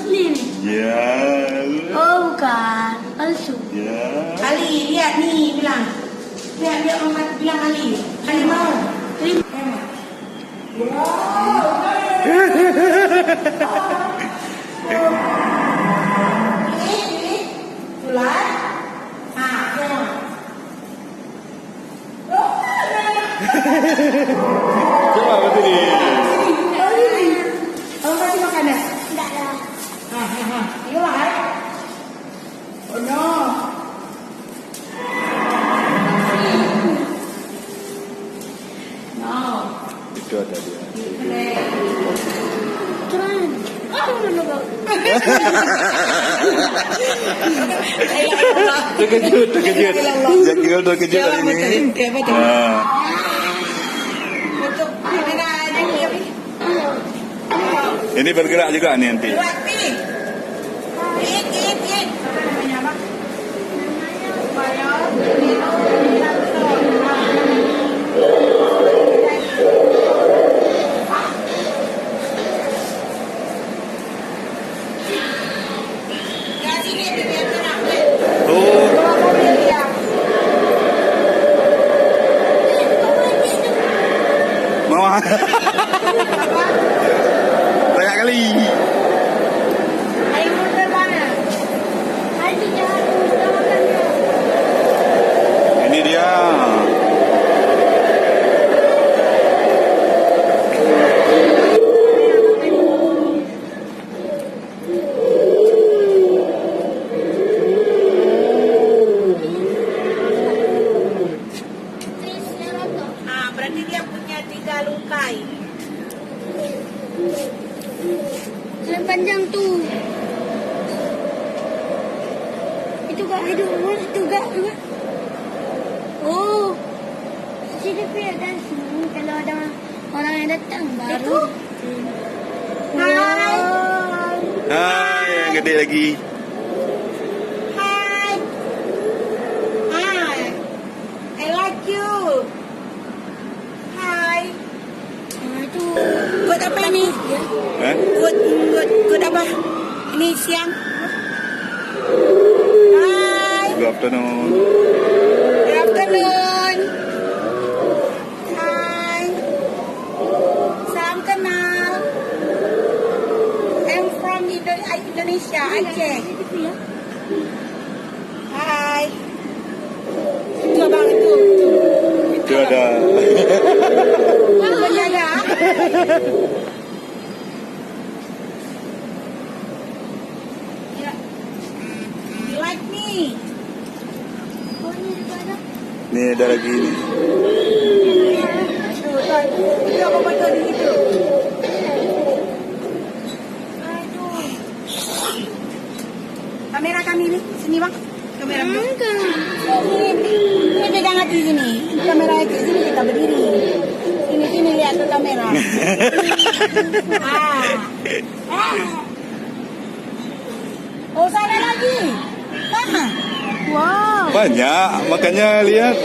asli nih. Ya. Oh bukan, palsu. Ya. Ali, lihat ni bilang. Lihat Mama bilang Ali. Ali mau. Ini bulat. Coba betul ni. Kamu kasih makan dah? Enggak lah. You like? Oh no. No. Itu ada dia. Keren. Oh, no. Terkejut. Zakirul terkejut hari ini. Betul. Ah. Betul. Kamera aja ni. Ini bergerak juga ni nanti. Buat ni. Eat. Namanya apa? Oh, mau. Banyak kali. Air muda mana? Hadi jahat, kita makan dia. Ini dia. Berarti dia punya 3 lukai. Yang panjang tu. Itu kak hidup itu kak. Oh. Sini dia dan sini kalau ada orang yang datang baru. Hai. Ah, yang gede lagi. Hai. I like you. Hai. Itu Good apa ni? Eh? Good apa? Ini siang. Hai. Good afternoon. Good afternoon. Hai. Salam kenal. I'm from Indonesia, Aceh. Hai. Itu abang itu. Itu ada. Pokoknya ya. Ya. You like me? oh ini juga ada. Ni ada lagi ni. Itu apa betul di situ? Aduh. Kamera kami ni, sini bang. Kamera kami. Enggak. Ini pegang hati sini. Kamera ke sini kita berdiri. Sini lihat ke kamera. Oh sana lagi. Mana? Wow. Banyak, makanya lihat.